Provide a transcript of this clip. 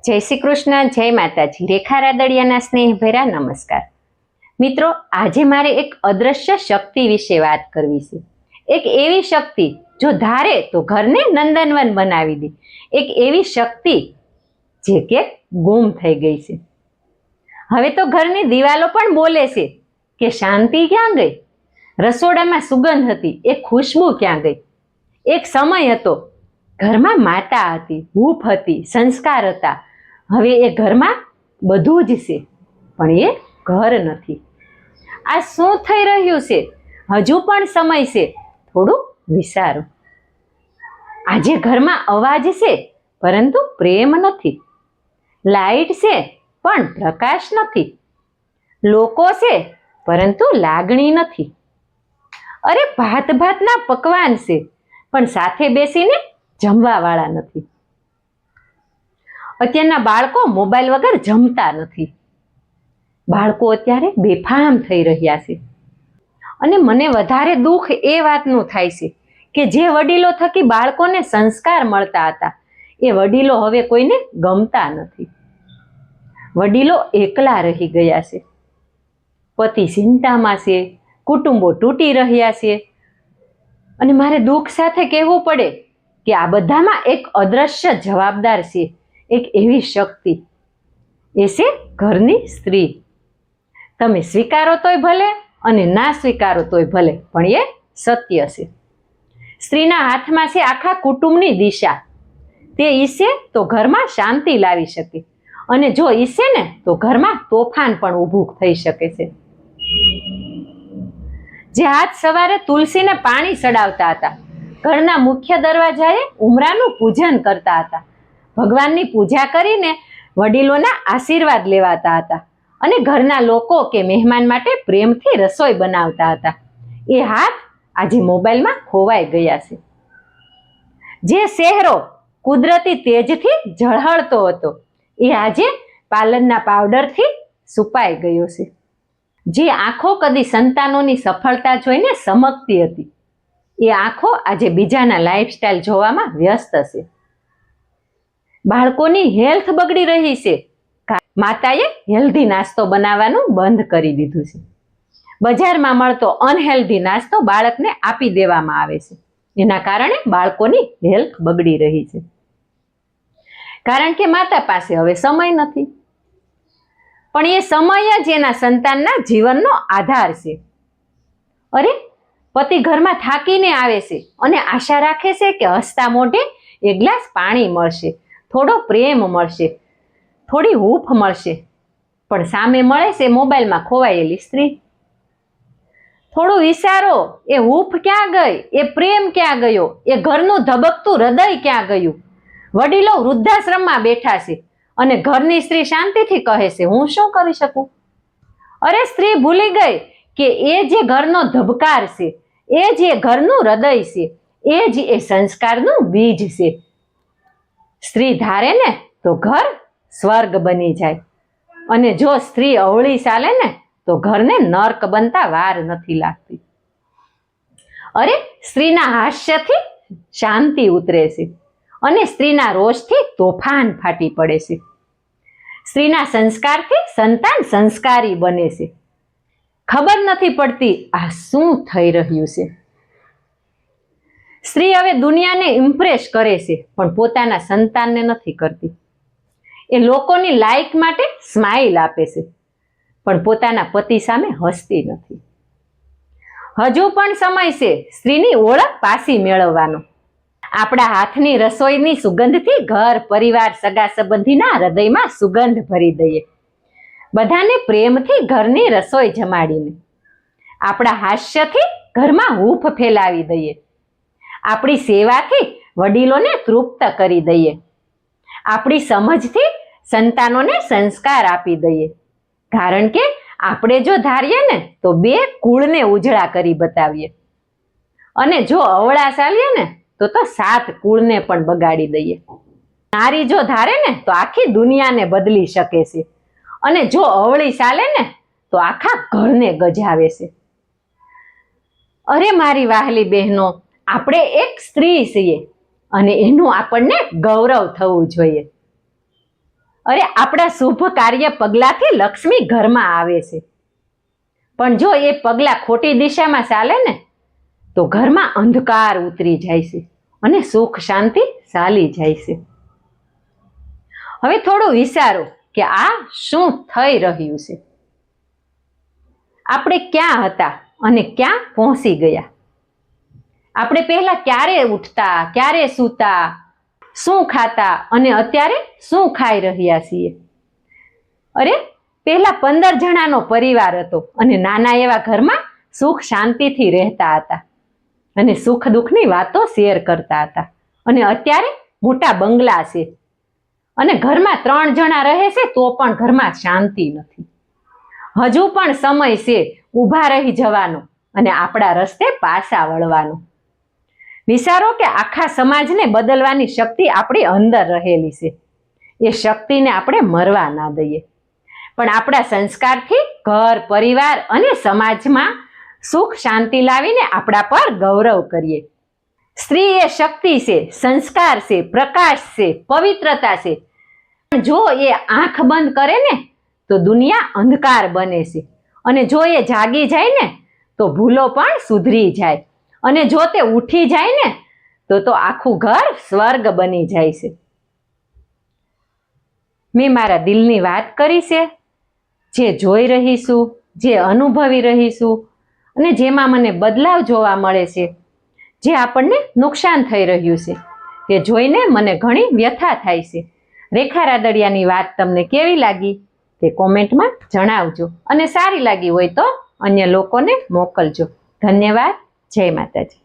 જય શ્રી કૃષ્ણ, જય માતાજી. રેખા રાદડિયાના સ્નેહભર્યા નમસ્કાર. મિત્રો, આજે મારે એક અદ્રશ્ય શક્તિ વિશે વાત કરવી છે. એક એવી શક્તિ જો ધારે તો ઘરને નંદનવન બનાવી દે. એક એવી શક્તિ જે કે ગુમ થઈ ગઈ છે. હવે તો ઘરની દિવાલો પણ બોલે છે કે શાંતિ ક્યાં ગઈ? રસોડામાં સુગંધ હતી, એ ખુશ્બુ ક્યાં ગઈ? એક સમય હતો, ઘરમાં માતા હતી, હૂંફ હતી, સંસ્કાર હતા. હવે એ ઘરમાં બધું જ છે, પણ એ ઘર નથી. આ શું થઈ રહ્યું છે? હજુ પણ સમય છે, થોડું વિચારો. આજે ઘરમાં અવાજ છે, પરંતુ પ્રેમ નથી. લાઈટ છે, પણ પ્રકાશ નથી. લોકો છે, પરંતુ લાગણી નથી. અરે ભાત ભાતના પકવાન છે, પણ સાથે બેસીને જમવા વાળા નથી. અત્યારના બાળકો મોબાઈલ વગર જમતા નથી. બાળકો અત્યારે બેફામ થઈ રહ્યા છે. અને મને વધારે દુઃખ એ વાતનું થાય છે કે જે વડીલો થકી બાળકોને સંસ્કાર મળતા હતા, એ વડીલો હવે કોઈને ગમતા નથી. વડીલો એકલા રહી ગયા છે. પતિ ચિંતામાં છે, કુટુંબો તૂટી રહ્યા છે. અને મારે દુઃખ સાથે કહેવું પડે કે આ બધામાં એક અદ્રશ્ય જવાબદાર છે, એક એવી શક્તિ. એ છે ઘરની સ્ત્રી. તમે સ્વીકારો તોય ભલે અને ના સ્વીકારો તોય ભલે, પણ એ સત્ય છે. સ્ત્રીના હાથમાં છે આખા કુટુંબની દિશા. તે ઈચ્છે તો ઘરમાં શાંતિ લાવી શકે, અને જો ઈચ્છે ને તો ઘરમાં તોફાન પણ ઊભું થઈ શકે છે. જે આજ સવારે તુલસીને પાણી ચડાવતા હતા, ઘરના મુખ્ય દરવાજાએ ઉમરાનું પૂજન કરતા હતા, ભગવાનની પૂજા કરીને વડીલોના આશીર્વાદ લેવાતા હતા, અને ઘરના લોકો કે મહેમાન માટે પ્રેમથી રસોઈ બનાવતા હતા, એ હાથ આજે મોબાઈલમાં ખોવાઈ ગયા છે. જે ચહેરો કુદરતી તેજથી ઝળહળતો હતો, એ આજે પાર્લરના પાવડરથી છુપાઈ ગયો છે. જે આંખો કદી સંતાનોની સફળતા જોઈને ચમકતી હતી, એ આંખો આજે બીજાના લાઈફસ્ટાઈલ જોવામાં વ્યસ્ત છે. બાળકોની હેલ્થ બગડી રહી છે. માતાએ હેલ્ધી નાસ્તો બનાવવાનું બંધ કરી દીધું છે. બજારમાં મળતો અનહેલ્ધી નાસ્તો બાળકને આપી દેવામાં આવે છે. એના કારણે બાળકોની હેલ્થ બગડી રહી છે. કારણ કે માતા પાસે હવે સમય નથી. પણ એ સમય જ એના સંતાનના જીવનનો આધાર છે. અરે, પતિ ઘરમાં થાકીને આવે છે અને આશા રાખે છે કે હસતા મોઢે એક ગ્લાસ પાણી મળશે, થોડો પ્રેમ મળશે, થોડી હૂંફ મળશે. પણ સામે મળે છે મોબાઈલમાં ખોવાયેલી સ્ત્રી. થોડું વિચારો, એ હૂંફ ક્યાં ગઈ? એ પ્રેમ ક્યાં ગયો? એ ઘરનું ધબકતું હૃદય ક્યાં ગયું? વડીલો વૃદ્ધાશ્રમમાં બેઠા છે અને ઘરની સ્ત્રી શાંતિથી કહે છે, હું શું કરી શકું? અરે, સ્ત્રી ભૂલી ગઈ કે એ જે ઘરનો ધબકાર છે, એ જે ઘરનું હૃદય છે, એ જ એ સંસ્કારનું બીજ છે. સ્ત્રી ધારે ને તો ઘર સ્વર્ગ બની જાય, અને જો સ્ત્રી અવળી ચાલે ને તો ઘરને નર્ક બનતા વાર નથી લાગતી. અરે, સ્ત્રીના હાસ્યથી શાંતિ ઉતરે છે, અને સ્ત્રીના રોષથી તોફાન ફાટી પડે છે. સ્ત્રીના સંસ્કારથી સંતાન સંસ્કારી બને છે. ખબર નથી પડતી આ શું થઈ રહ્યું છે. સ્ત્રી હવે દુનિયાને ઇમ્પ્રેસ કરે છે, પણ પોતાના સંતાનને નથી કરતી. એ લોકોની લાઈક માટે સ્માઇલ આપે છે, પણ પોતાના પતિ સામે હસતી નથી. હજુ પણ સમય છે સ્ત્રીની ઓળખ પાછી મેળવવાનો. આપણા હાથની રસોઈની સુગંધથી ઘર, પરિવાર, સગા સંબંધીના હૃદયમાં સુગંધ ભરી દઈએ. બધાને પ્રેમથી ઘરની રસોઈ જમાડીને, આપણા હાસ્યથી ઘરમાં હૂંફ ફેલાવી દઈએ. આપણી સેવાથી વડીલોને તૃપ્ત કરી દઈએ. આપણી સમજથી સંતાનોને સંસ્કાર આપી દઈએ. કારણ કે આપણે જો ધારીએ ને તો 2 કુળને ઉજળા કરી બતાવીએ, અને જો અવળા ચાલીએ ને તો 7 કુળને પણ બગાડી દઈએ. નારી જો ધારે ને તો આખી દુનિયાને બદલી શકે છે, અને જો અવળી ચાલે ને તો આખા ઘરને ગજાવે છે. અરે મારી વહાલી બહેનો, આપણે એક સ્ત્રી છીએ, અને એનું આપણને ગૌરવ થવું જોઈએ. અરે આપણા શુભ કાર્ય પગલાથી લક્ષ્મી ઘરમાં આવે છે, પણ જો એ પગલા ખોટી દિશામાં ચાલે ને તો ઘરમાં અંધકાર ઉતરી જાય છે અને સુખ શાંતિ ચાલી જાય છે. હવે થોડું વિચારો કે આ શું થઈ રહ્યું છે. આપણે ક્યાં હતા અને ક્યાં પહોંચી ગયા. આપણે પહેલા ક્યારે ઉઠતા, ક્યારે સૂતા, શું ખાતા અને અત્યારે શું ખાઈ રહ્યા છીએ. અરે પહેલા 15 જણાનો પરિવાર હતો અને નાના એવા ઘરમાં સુખ શાંતિથી રહેતા હતા અને સુખ દુઃખની વાતો શેર કરતા હતા. અને અત્યારે મોટા બંગલા છે અને ઘરમાં 3 જણા રહે છે તો પણ ઘરમાં શાંતિ નથી. હજુ પણ સમય છે ઊભા રહી જવાનો અને આપણા રસ્તે પાછા વળવાનો. વિચારો કે આખા સમાજને બદલવાની શક્તિ આપણી અંદર રહેલી છે. એ શક્તિને આપણે મરવા ના દઈએ, પણ આપણા સંસ્કારથી ઘર, પરિવાર અને સમાજમાં સુખ શાંતિ લાવીને આપણા પર ગૌરવ કરીએ. સ્ત્રી એ શક્તિ છે, સંસ્કાર છે, પ્રકાશ છે, પવિત્રતા છે. જો એ આંખ બંધ કરે ને તો દુનિયા અંધકાર બને છે, અને જો એ જાગી જાય ને તો ભૂલો પણ સુધરી જાય, અને જો તે ઉઠી જાય ને તો આખું ઘર સ્વર્ગ બની જાય છે. મેં મારા દિલની વાત કરી છે, જે જોઈ રહીશું, જે અનુભવી રહીશું અને જેમાં મને બદલાવ જોવા મળે છે, જે આપણને નુકસાન થઈ રહ્યું છે, તે જોઈને મને ઘણી વ્યથા થાય છે. રેખા રાદડિયાની વાત તમને કેવી લાગી તે કોમેન્ટમાં જણાવજો, અને સારી લાગી હોય તો અન્ય લોકોને મોકલજો. ધન્યવાદ. જય માતાજી.